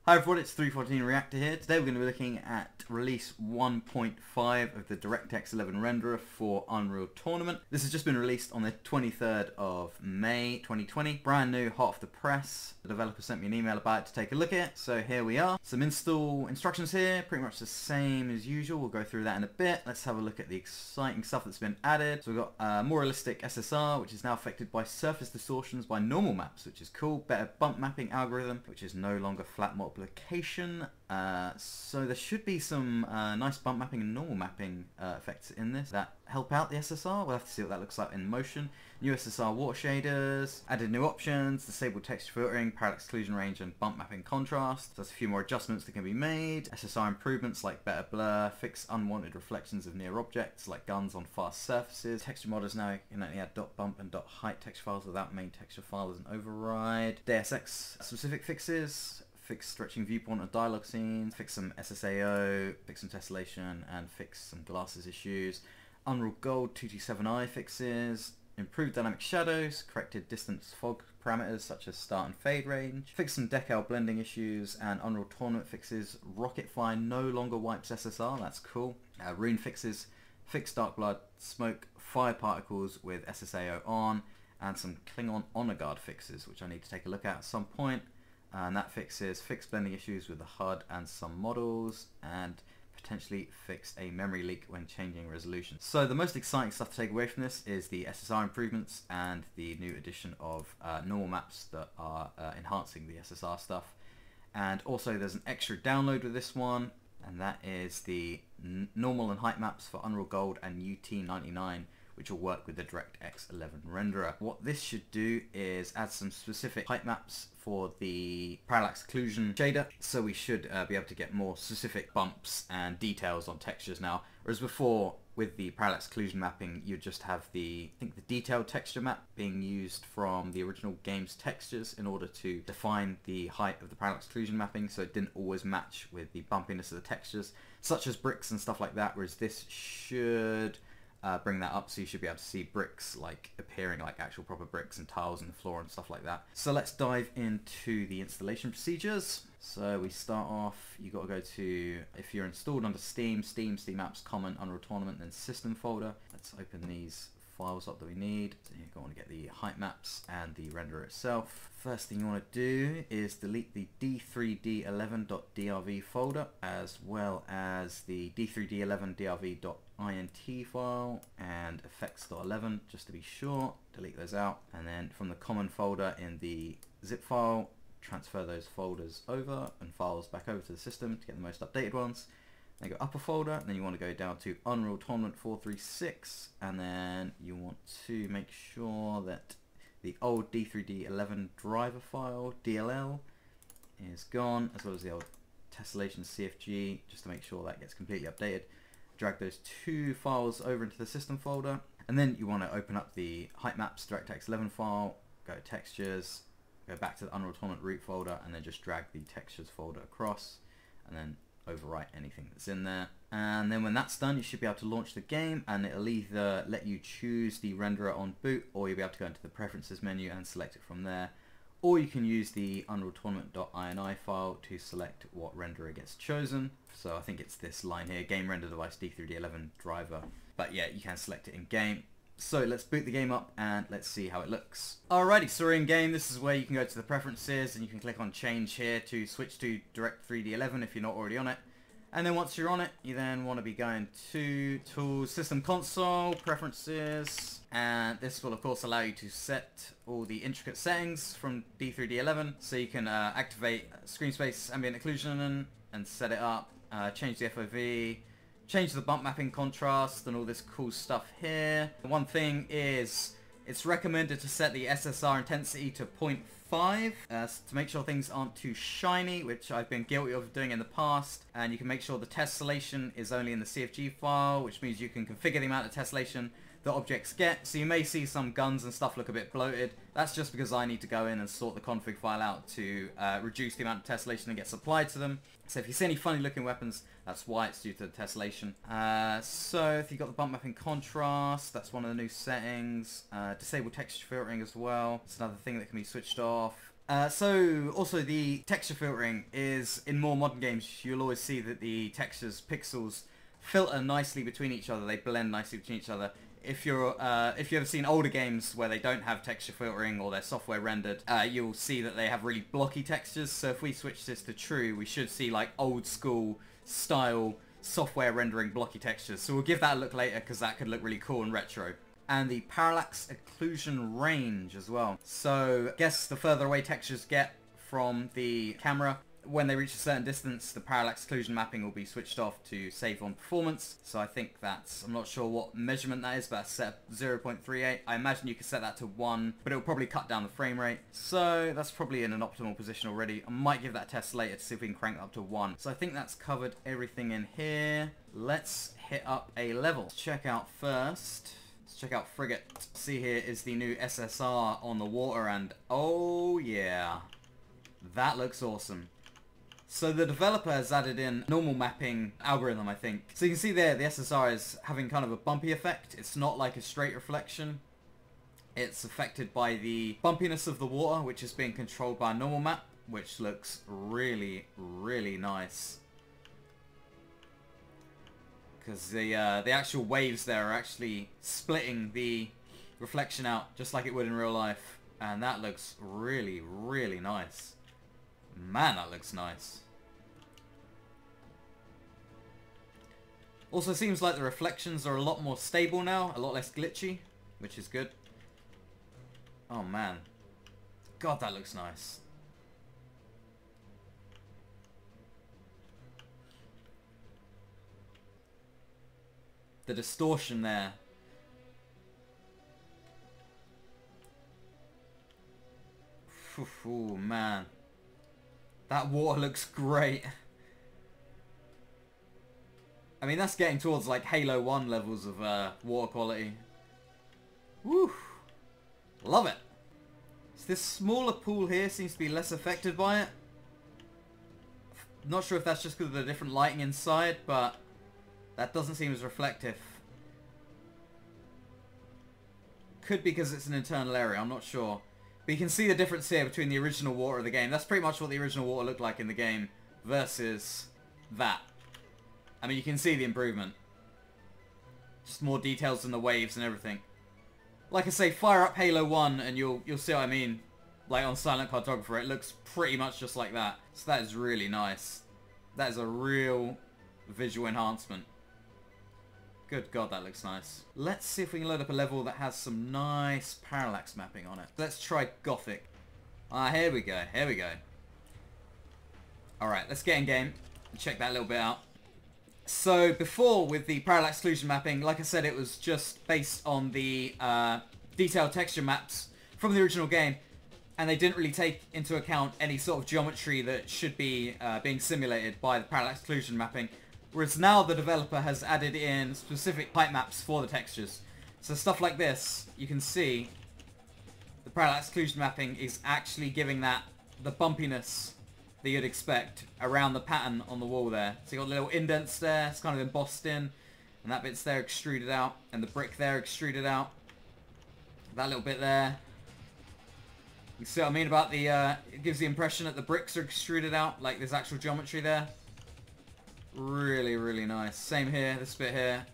Hi everyone, it's 314 Reactor here. Today we're going to be looking at release 1.5 of the DirectX11 renderer for Unreal Tournament. This has just been released on the 23rd of May 2020. Brand new, hot off the press. The developer sent me an email about it to take a look at. So here we are. Some install instructions here, pretty much the same as usual. We'll go through that in a bit. Let's have a look at the exciting stuff that's been added. So we've got more realistic Ssr, which is now affected by surface distortions by normal maps, which is cool. Better bump mapping algorithm, which is no longer flat multiplication. So there should be some nice bump mapping and normal mapping effects in this that help out the Ssr. We'll have to see what that looks like in motion. New Ssr water shaders, added new options, disabled texture filtering, parallax occlusion range and bump mapping contrast. There's a few more adjustments that can be made. Ssr improvements like better blur, fix unwanted reflections of near objects like guns on fast surfaces. Texture modders now can only add .bump and .height texture files without main texture file as an override. DSX specific fixes. Fix stretching viewpoint or dialogue scenes, fix some SSAO, fix some tessellation, and fix some glasses issues. Unreal Gold 227i fixes, improved dynamic shadows, corrected distance fog parameters such as start and fade range, fix some decal blending issues, and Unreal Tournament fixes. Rocket Fire no longer wipes Ssr, that's cool. Rune fixes, fix dark blood, smoke, fire particles with SSAO on, and some Klingon Honor Guard fixes, which I need to take a look at some point. And that fixes fixed blending issues with the HUD and some models, and potentially fix a memory leak when changing resolution. So the most exciting stuff to take away from this is the Ssr improvements and the new addition of normal maps that are enhancing the Ssr stuff. And also there's an extra download with this one, and that is the normal and Heightmaps for Unreal Gold and UT99, which will work with the DirectX11 renderer. What this should do is add some specific Heightmaps for the Parralax Occlusion shader, so we should be able to get more specific bumps and details on textures now, whereas before with the Parralax Occlusion mapping you just have the detailed texture map being used from the original game's textures in order to define the height of the Parralax Occlusion mapping, so it didn't always match with the bumpiness of the textures, such as bricks and stuff like that, whereas this should bring that up, so you should be able to see bricks like appearing like actual proper bricks and tiles on the floor and stuff like that. So let's dive into the installation procedures. So we start off, you got to go to, if you're installed under Steam Apps, Common, Unreal Tournament, then System folder. Let's open these files up that we need. So you're going to get the Heightmaps and the renderer itself. First thing you want to do is delete the d3d11.drv folder, as well as the d3d11.drv.int file and effects.11, just to be sure. Delete those out, and then from the common folder in the zip file, transfer those folders over and files back over to the system to get the most updated ones. Then go upper folder, and then you want to go down to Unreal Tournament 436, and then you want to make sure that the old D3D11 driver file, DLL, is gone, as well as the old Tessellation CFG, just to make sure that gets completely updated. Drag those two files over into the system folder, and then you want to open up the Heightmaps DirectX11 file, go to Textures, go back to the Unreal Tournament root folder, and then just drag the Textures folder across, and then overwrite anything that's in there. And then when that's done, you should be able to launch the game, and it'll either let you choose the renderer on boot, or you'll be able to go into the preferences menu and select it from there, or you can use the Unreal Tournament.ini file to select what renderer gets chosen. So I think it's this line here, game render device D3D11 driver, but yeah, you can select it in game. So let's boot the game up and let's see how it looks. Alrighty, so we're in game. This is where you can go to the preferences and you can click on change here to switch to Direct3D11 if you're not already on it. And then once you're on it, you then want to be going to Tools, System Console, Preferences, and this will of course allow you to set all the intricate settings from D3D11. So you can activate screen space ambient occlusion and set it up, change the FOV, change the bump mapping contrast and all this cool stuff here. One thing is, it's recommended to set the Ssr intensity to 0.5 to make sure things aren't too shiny, which I've been guilty of doing in the past. And you can make sure the tessellation is only in the CFG file, which means you can configure the amount of tessellation that objects get. So you may see some guns and stuff look a bit bloated. That's just because I need to go in and sort the config file out to reduce the amount of tessellation that gets applied to them. So if you see any funny looking weapons, that's why it's due to the tessellation. So if you've got the bump mapping contrast, that's one of the new settings. Disable texture filtering as well. It's another thing that can be switched off. So also the texture filtering is, in more modern games, you'll always see that the textures, pixels, filter nicely between each other. They blend nicely between each other. If you've ever seen older games where they don't have texture filtering or they're software rendered, you'll see that they have really blocky textures. So if we switch this to true, we should see like old school style software rendering blocky textures. So we'll give that a look later because that could look really cool and retro. And the parallax occlusion range as well. So I guess the further away textures get from the camera, when they reach a certain distance, the parallax occlusion mapping will be switched off to save on performance. So I think that's, I'm not sure what measurement that is, but that's set 0.38. I imagine you could set that to 1, but it'll probably cut down the frame rate. So that's probably in an optimal position already. I might give that a test later to see if we can crank up to 1. So I think that's covered everything in here. Let's hit up a level. Let's check out first. Check out Frigate. See, here is the new Ssr on the water, and oh yeah, that looks awesome. So the developer has added in normal mapping algorithm, I think. So you can see there the Ssr is having kind of a bumpy effect. It's not like a straight reflection. It's affected by the bumpiness of the water, which is being controlled by a normal map, which looks really, really nice. Because the actual waves there are actually splitting the reflection out just like it would in real life. And that looks really, really nice. Man, that looks nice. Also seems like the reflections are a lot more stable now, a lot less glitchy, which is good. Oh man. God, that looks nice. The distortion there. Oh man. That water looks great. I mean, that's getting towards like Halo 1 levels of water quality. Woo! Love it. So this smaller pool here seems to be less affected by it. Not sure if that's just because of the different lighting inside, but that doesn't seem as reflective. Could be because it's an internal area, I'm not sure. But you can see the difference here between the original water of the game. That's pretty much what the original water looked like in the game versus that. I mean, you can see the improvement. Just more details in the waves and everything. Like I say, fire up Halo 1 and you'll see what I mean. Like on Silent Cartographer, it looks pretty much just like that. So that is really nice. That is a real visual enhancement. Good God, that looks nice. Let's see if we can load up a level that has some nice parallax mapping on it. Let's try Gothic. Ah, here we go, here we go. Alright, let's get in game and check that a little bit out. So before, with the parallax occlusion mapping, like I said, it was just based on the detailed texture maps from the original game, and they didn't really take into account any sort of geometry that should be being simulated by the parallax occlusion mapping. Whereas now the developer has added in specific Heightmaps for the textures. So stuff like this, you can see the parallax occlusion mapping is actually giving that the bumpiness that you'd expect around the pattern on the wall there. So you've got little indents there, it's kind of embossed in, and that bit's there extruded out, and the brick there extruded out. That little bit there. You see what I mean about the, it gives the impression that the bricks are extruded out, like there's actual geometry there. Really, really nice. Same here, this bit here.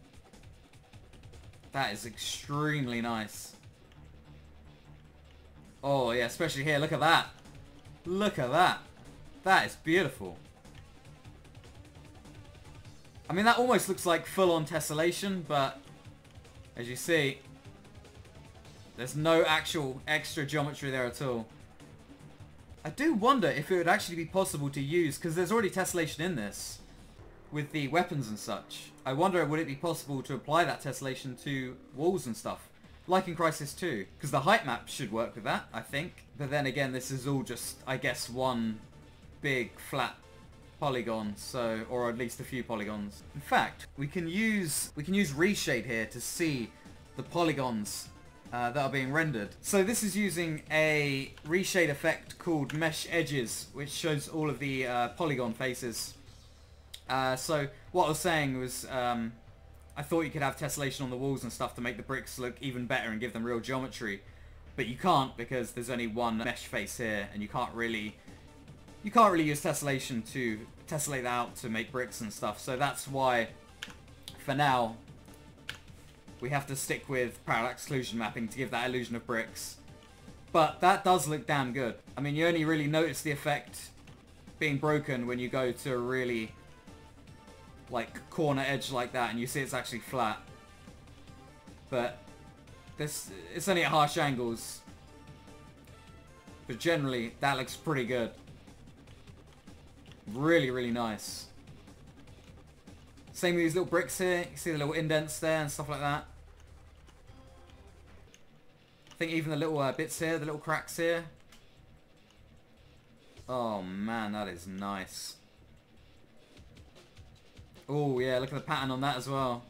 That is extremely nice. Oh yeah, especially here, look at that. Look at that. That is beautiful. I mean, that almost looks like full-on tessellation, but as you see, there's no actual extra geometry there at all. I do wonder if it would actually be possible to use, because there's already tessellation in this, with the weapons and such. I wonder, would it be possible to apply that tessellation to walls and stuff, like in Crysis 2? Because the height map should work with that, I think. But then again, this is all just, I guess, one big flat polygon, so, or at least a few polygons. In fact, we can use reshade here to see the polygons that are being rendered. So this is using a reshade effect called mesh edges, which shows all of the polygon faces. So what I was saying was, I thought you could have tessellation on the walls and stuff to make the bricks look even better and give them real geometry. but you can't because there's only one mesh face here, and you can't really use tessellation to tessellate that out to make bricks and stuff. So that's why, for now, we have to stick with parallax occlusion mapping to give that illusion of bricks. But that does look damn good. I mean, you only really notice the effect being broken when you go to a really, like, corner edge like that and you see it's actually flat. But it's only at harsh angles. But generally, that looks pretty good. Really, really nice. Same with these little bricks here. You see the little indents there and stuff like that. I think even the little bits here, the little cracks here. Oh man, that is nice. Oh yeah, look at the pattern on that as well.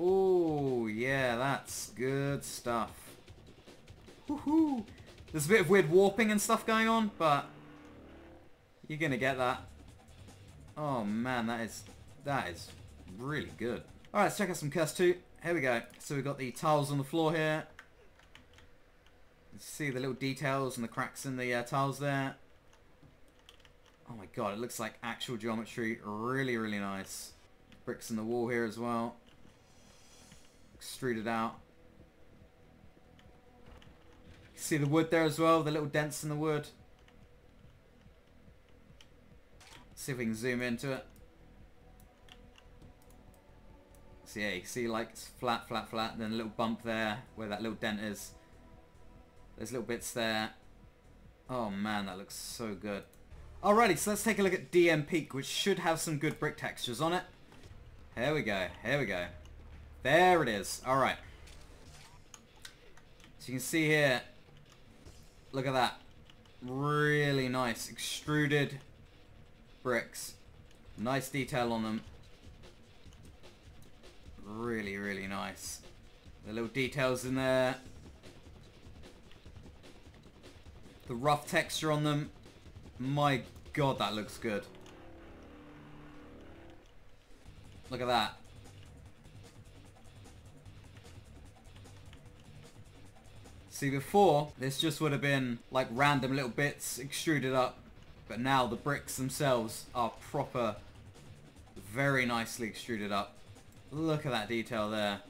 Oh yeah, that's good stuff. Woohoo! There's a bit of weird warping and stuff going on, but you're gonna get that. Oh man, that is really good. Alright, let's check out some Curse 2. Here we go. So we've got the tiles on the floor here. You see the little details and the cracks in the tiles there. Oh my god, it looks like actual geometry. Really, really nice. Bricks in the wall here as well. Extruded out. You see the wood there as well, the little dents in the wood. See if we can zoom into it. So yeah, you can see like it's flat, flat, flat, then a little bump there where that little dent is. There's little bits there. Oh man, that looks so good. Alrighty, so let's take a look at DM Peak, which should have some good brick textures on it. Here we go, here we go. There it is. Alright. So you can see here, look at that. Really nice extruded bricks. Nice detail on them. Really, really nice. The little details in there. The rough texture on them. My god, that looks good. Look at that. See, before, this just would have been like random little bits extruded up. But now the bricks themselves are proper, very nicely extruded up. Look at that detail there.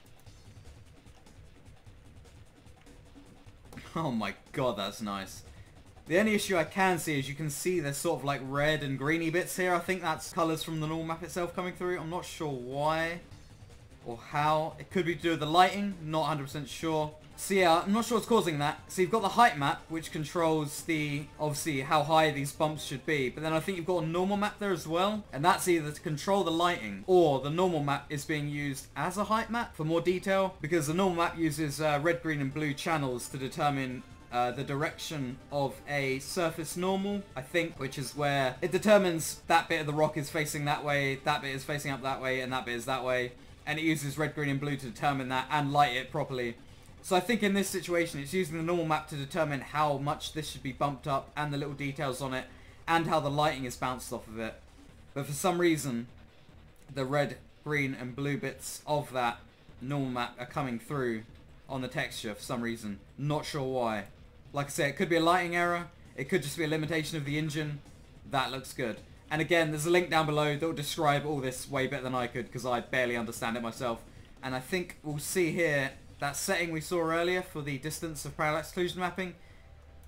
Oh my god, that's nice. The only issue I can see is you can see there's sort of like red and greeny bits here. I think that's colours from the normal map itself coming through. I'm not sure why or how. It could be to do with the lighting. Not 100% sure. So yeah, I'm not sure what's causing that. So you've got the height map, which controls the, obviously, how high these bumps should be. But then I think you've got a normal map there as well. And that's either to control the lighting, or the normal map is being used as a height map for more detail. Because the normal map uses red, green, and blue channels to determine the direction of a surface normal, I think, which is where it determines that bit of the rock is facing that way, that bit is facing up that way, and that bit is that way. And it uses red, green, and blue to determine that and light it properly. So I think in this situation, it's using the normal map to determine how much this should be bumped up and the little details on it and how the lighting is bounced off of it. But for some reason, the red, green, and blue bits of that normal map are coming through on the texture for some reason. Not sure why. Like I say, it could be a lighting error. It could just be a limitation of the engine. That looks good. And again, there's a link down below that will describe all this way better than I could because I barely understand it myself. And I think we'll see here that setting we saw earlier for the distance of parallax occlusion mapping.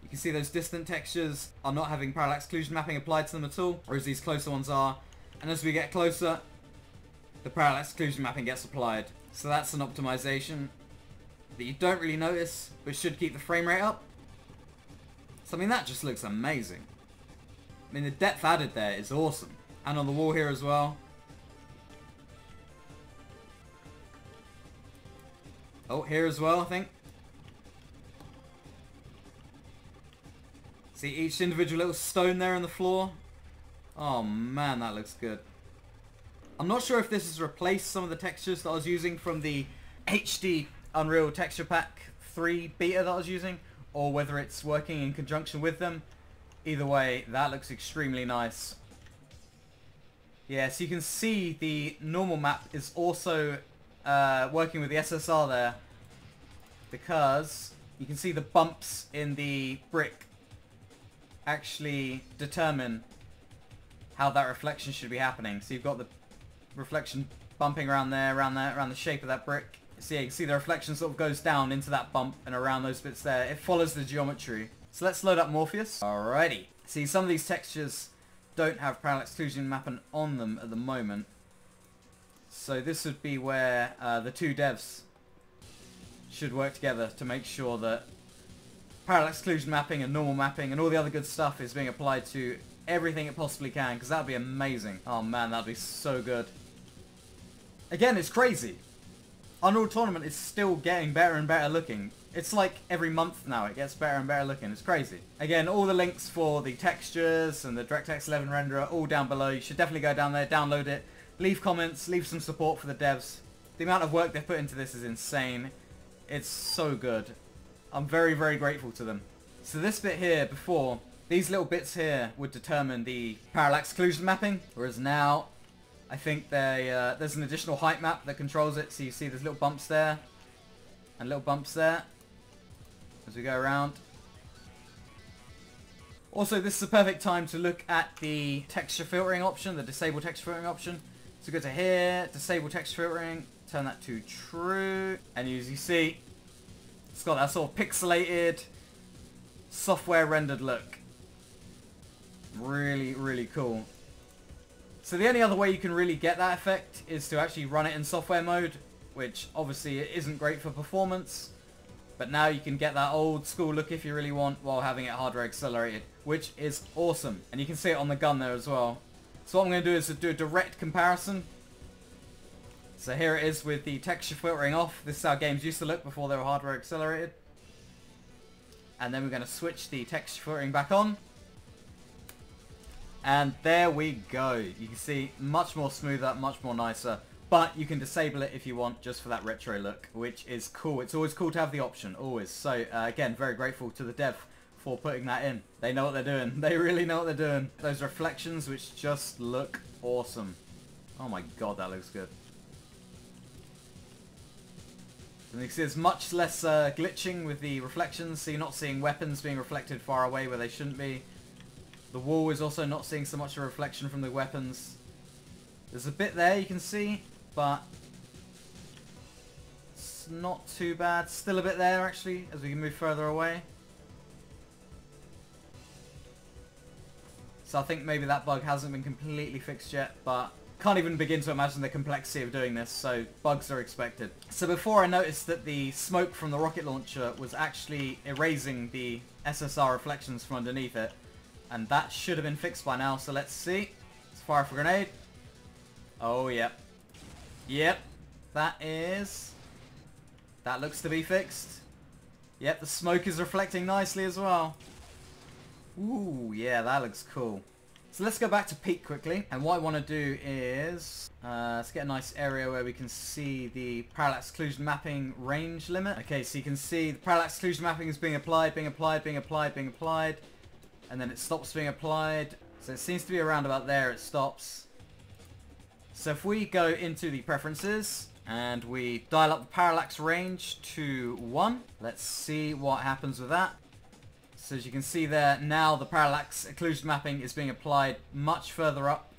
You can see those distant textures are not having parallax occlusion mapping applied to them at all, whereas these closer ones are. And as we get closer, the parallax occlusion mapping gets applied. So that's an optimization that you don't really notice, but should keep the frame rate up. So I mean, that just looks amazing. I mean, the depth added there is awesome. And on the wall here as well. Oh, here as well, I think. See each individual little stone there on the floor? Oh man, that looks good. I'm not sure if this has replaced some of the textures that I was using from the HD Unreal Texture Pack 3 beta that I was using, or whether it's working in conjunction with them. Either way, that looks extremely nice. Yeah, so you can see the normal map is also working with the SSR there, because you can see the bumps in the brick actually determine how that reflection should be happening. So you've got the reflection bumping around there, around the shape of that brick. So yeah, you can see the reflection sort of goes down into that bump and around those bits there. It follows the geometry. So let's load up Morpheus. Alrighty. See, some of these textures don't have parallax occlusion mapping on them at the moment. So this would be where the two devs should work together to make sure that parallax occlusion mapping and normal mapping and all the other good stuff is being applied to everything it possibly can, because that would be amazing. Oh man, that would be so good. Again, it's crazy. Unreal Tournament is still getting better and better looking. It's like every month now it gets better and better looking. It's crazy. Again, all the links for the textures and the DirectX11 renderer all down below. You should definitely go down there, download it, leave comments, leave some support for the devs. The amount of work they've put into this is insane. It's so good. I'm very, very grateful to them. So this bit here before, these little bits here would determine the parallax occlusion mapping, whereas now I think there's an additional height map that controls it. So you see there's little bumps there and little bumps there as we go around. Also, this is a perfect time to look at the texture filtering option, the disable texture filtering option. So go to here, disable texture filtering, turn that to true, and as you see, it's got that sort of pixelated, software rendered look. Really, really cool. So the only other way you can really get that effect is to actually run it in software mode, which obviously it isn't great for performance, but now you can get that old school look if you really want while having it hardware accelerated, which is awesome. And you can see it on the gun there as well. So what I'm going to do is to do a direct comparison. So here it is with the texture filtering off. This is how games used to look before they were hardware accelerated. And then we're going to switch the texture filtering back on. And there we go. You can see much more smoother, much more nicer. But you can disable it if you want, just for that retro look, which is cool. It's always cool to have the option, always. So again, very grateful to the dev for putting that in. They know what they're doing. They really know what they're doing. Those reflections, which just look awesome. Oh my god, that looks good. And you can see there's much less glitching with the reflections, so you're not seeing weapons being reflected far away where they shouldn't be. The wall is also not seeing so much a reflection from the weapons. There's a bit there you can see, but it's not too bad. Still a bit there actually, as we can move further away. So I think maybe that bug hasn't been completely fixed yet, but can't even begin to imagine the complexity of doing this, so bugs are expected. So before I noticed that the smoke from the rocket launcher was actually erasing the SSR reflections from underneath it, and that should have been fixed by now, so let's see. Let's fire off a grenade. Oh, yep. Yep. That looks to be fixed. Yep, the smoke is reflecting nicely as well. Ooh, yeah, that looks cool. So let's go back to peak quickly, and what I want to do is let's get a nice area where we can see the parallax occlusion mapping range limit. Okay, so you can see the parallax occlusion mapping is being applied, being applied, being applied, being applied, and then it stops being applied. So it seems to be around about there it stops. So if we go into the preferences and we dial up the parallax range to 1, let's see what happens with that. So as you can see there, now the parallax occlusion mapping is being applied much further up.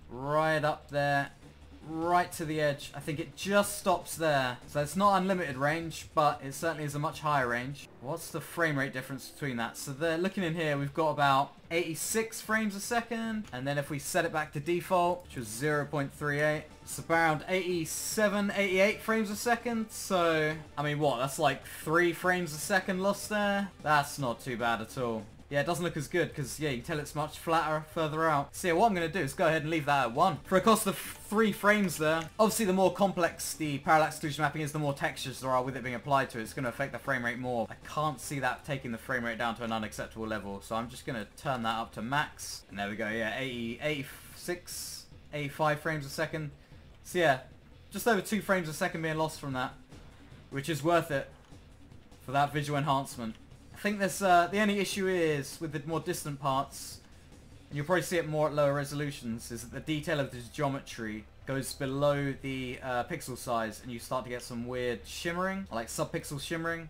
Right up there. Right to the edge. I think it just stops there. So it's not unlimited range, but it certainly is a much higher range. What's the frame rate difference between that? So they're looking in here, we've got about 86 frames a second. And then if we set it back to default, which was 0.38, it's around 87, 88 frames a second. So, I mean, what? That's like 3 frames a second lost there. That's not too bad at all. Yeah, it doesn't look as good because, yeah, you can tell it's much flatter further out. So yeah, what I'm going to do is go ahead and leave that at 1. For a cost of 3 frames there, obviously the more complex the parallax occlusion mapping is, the more textures there are with it being applied to it. It's going to affect the frame rate more. I can't see that taking the frame rate down to an unacceptable level, so I'm just going to turn that up to max. And there we go, yeah, 80, 86, 85 frames a second. So yeah, just over 2 frames a second being lost from that, which is worth it for that visual enhancement. I think there's the only issue is with the more distant parts, and you'll probably see it more at lower resolutions, is that the detail of this geometry goes below the pixel size, and you start to get some weird shimmering, like sub-pixel shimmering,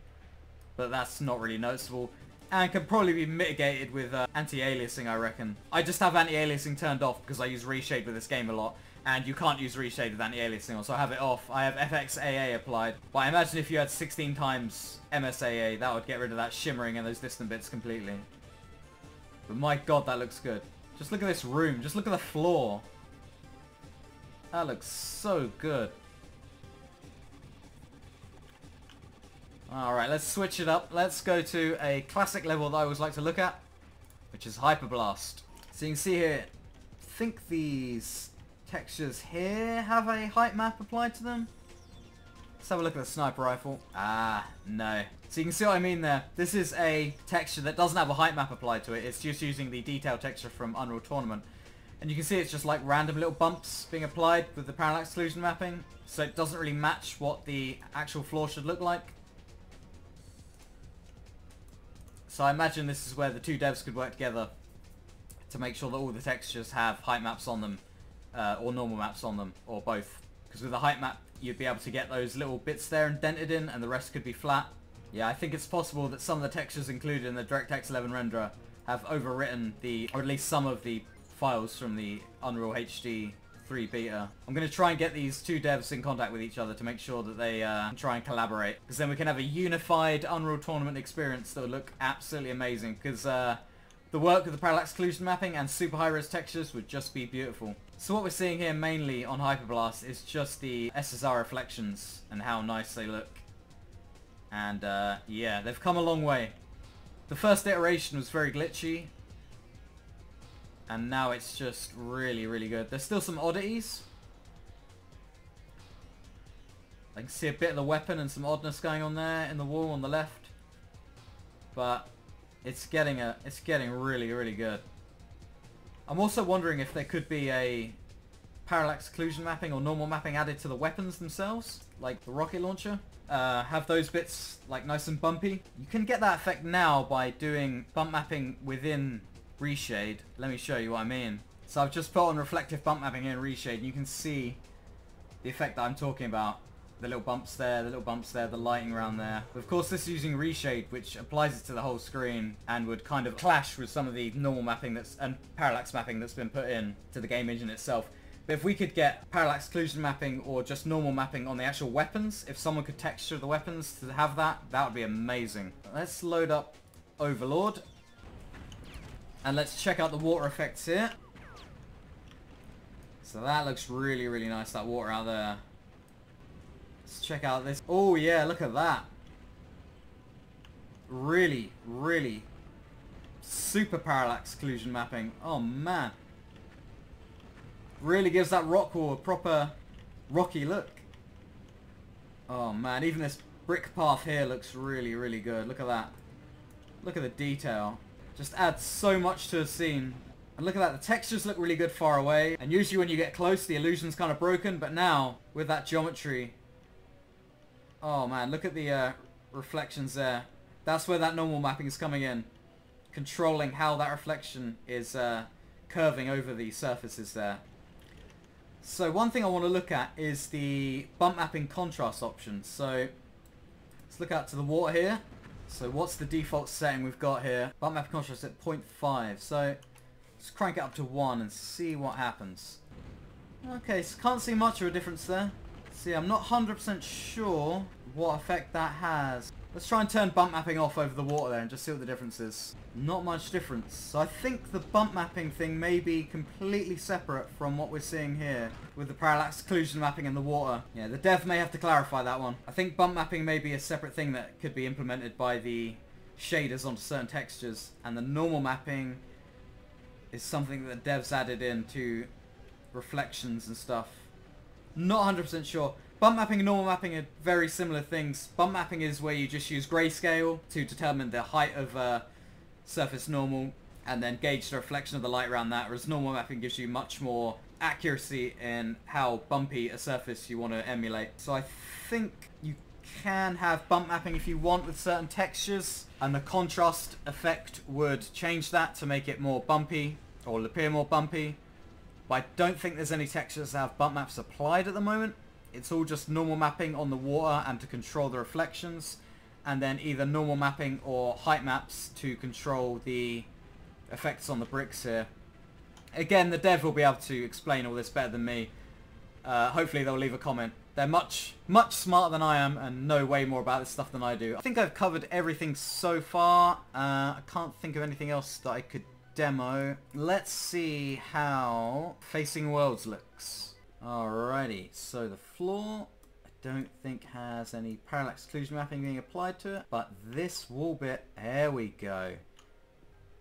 but that's not really noticeable, and can probably be mitigated with anti-aliasing, I reckon. I just have anti-aliasing turned off because I use reshade with this game a lot, and you can't use reshade with anti-aliasing, so I have it off. I have FXAA applied, but I imagine if you had 16 times MSAA, that would get rid of that shimmering and those distant bits completely. But my god, that looks good. Just look at this room, just look at the floor. That looks so good. Alright, let's switch it up. Let's go to a classic level that I always like to look at, which is Hyperblast. So you can see here, I think these textures here have a height map applied to them. Let's have a look at the sniper rifle. Ah, no. So you can see what I mean there. This is a texture that doesn't have a height map applied to it. It's just using the detail texture from Unreal Tournament. And you can see it's just like random little bumps being applied with the parallax occlusion mapping. So it doesn't really match what the actual floor should look like. So I imagine this is where the two devs could work together to make sure that all the textures have height maps on them, or normal maps on them, or both. Because with a height map, you'd be able to get those little bits there indented in, and the rest could be flat. Yeah, I think it's possible that some of the textures included in the DirectX11 renderer have overwritten or at least some of the files from the Unreal HD 3 beta. I'm going to try and get these two devs in contact with each other to make sure that they try and collaborate. Because then we can have a unified Unreal Tournament experience that will look absolutely amazing. Because the work with the parallax occlusion mapping and super high-res textures would just be beautiful. So what we're seeing here mainly on Hyperblast is just the Ssr reflections and how nice they look. And yeah, they've come a long way. The first iteration was very glitchy, and now it's just really, really good. There's still some oddities. I can see a bit of the weapon and some oddness going on there in the wall on the left. But it's getting really, really good. I'm also wondering if there could be a parallax occlusion mapping or normal mapping added to the weapons themselves, like the rocket launcher. Have those bits like nice and bumpy. You can get that effect now by doing bump mapping within reshade. Let me show you what I mean. So I've just put on reflective bump mapping in reshade, and you can see the effect that I'm talking about. The little bumps there, the little bumps there, the lighting around there. But of course this is using reshade, which applies it to the whole screen and would kind of clash with some of the normal mapping and parallax mapping that's been put in to the game engine itself. But if we could get parallax occlusion mapping or just normal mapping on the actual weapons, if someone could texture the weapons to have that, that would be amazing. Let's load up Overlord. And let's check out the water effects here. So that looks really, really nice, that water out there. Let's check out this. Oh yeah, look at that. Really, really super parallax occlusion mapping. Oh man. Really gives that rock wall a proper rocky look. Oh man, even this brick path here looks really, really good. Look at that. Look at the detail. Just adds so much to a scene. And look at that, the textures look really good far away. And usually when you get close, the illusion's kind of broken. But now, with that geometry... Oh man, look at the reflections there. That's where that normal mapping is coming in. Controlling how that reflection is curving over the surfaces there. So one thing I want to look at is the bump mapping contrast option. So let's look out to the water here. So what's the default setting we've got here? Bump mapping contrast at 0.5. So let's crank it up to 1 and see what happens. Okay, so can't see much of a difference there. See, I'm not 100% sure what effect that has. Let's try and turn bump mapping off over the water there and just see what the difference is. Not much difference. So I think the bump mapping thing may be completely separate from what we're seeing here with the parallax occlusion mapping in the water. Yeah, the dev may have to clarify that one. I think bump mapping may be a separate thing that could be implemented by the shaders onto certain textures, and the normal mapping is something that the devs added into reflections and stuff. Not 100% sure. Bump mapping and normal mapping are very similar things. Bump mapping is where you just use grayscale to determine the height of surface normal and then gauge the reflection of the light around that, whereas normal mapping gives you much more accuracy in how bumpy a surface you want to emulate. So I think you can have bump mapping if you want with certain textures, and the contrast effect would change that to make it more bumpy. or will appear more bumpy. But I don't think there's any textures that have bump maps applied at the moment. It's all just normal mapping on the water and to control the reflections, and then either normal mapping or height maps to control the effects on the bricks here. Again, the dev will be able to explain all this better than me. Hopefully they'll leave a comment. They're much smarter than I am and know way more about this stuff than I do. I think I've covered everything so far. I can't think of anything else that I could demo. Let's see how Facing Worlds looks. Alrighty, so the floor I don't think has any parallax occlusion mapping being applied to it, but this wall bit, there we go.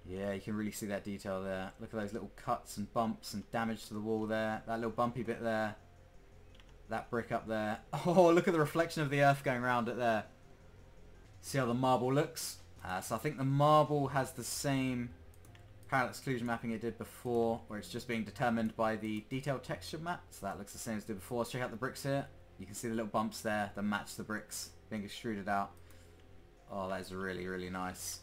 Yeah, you can really see that detail there. Look at those little cuts and bumps and damage to the wall there. That little bumpy bit there. That brick up there. Oh, look at the reflection of the earth going around it there. See how the marble looks? So I think the marble has the same parallax occlusion mapping it did before, where it's just being determined by the detailed texture map. So that looks the same as it did before. Let's check out the bricks here. You can see the little bumps there that match the bricks being extruded out. Oh, that is really, really nice.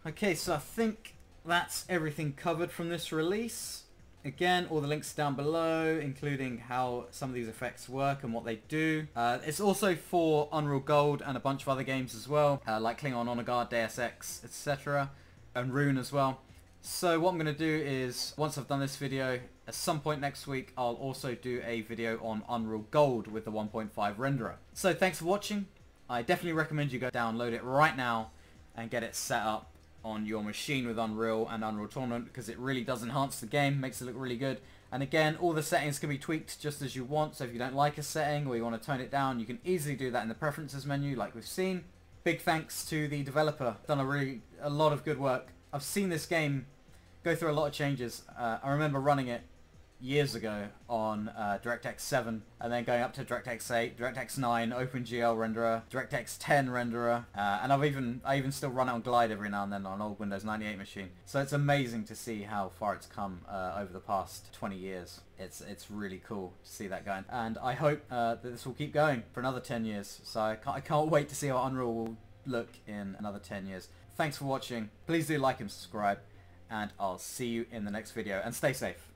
Okay, so I think that's everything covered from this release. Again, all the links down below, including how some of these effects work and what they do. It's also for Unreal Gold and a bunch of other games as well, like Klingon Honor Guard, Deus Ex, etc. and Rune as well. So what I'm going to do is, once I've done this video, at some point next week, I'll also do a video on Unreal Gold with the 1.5 renderer. So thanks for watching. I definitely recommend you go download it right now and get it set up on your machine with Unreal and Unreal Tournament, because it really does enhance the game, makes it look really good. And again, all the settings can be tweaked just as you want, so if you don't like a setting or you want to tone it down, you can easily do that in the preferences menu like we've seen. Big thanks to the developer, done a lot of good work. I've seen this game go through a lot of changes. I remember running it years ago on DirectX11 and then going up to DirectX8, DirectX9, OpenGL renderer, DirectX10 renderer, and I even still run it on Glide every now and then on an old Windows 98 machine. So it's amazing to see how far it's come over the past 20 years. It's really cool to see that going, and I hope that this will keep going for another 10 years. So I can't wait to see how Unreal will look in another 10 years. Thanks for watching. Please do like and subscribe, and I'll see you in the next video, and stay safe.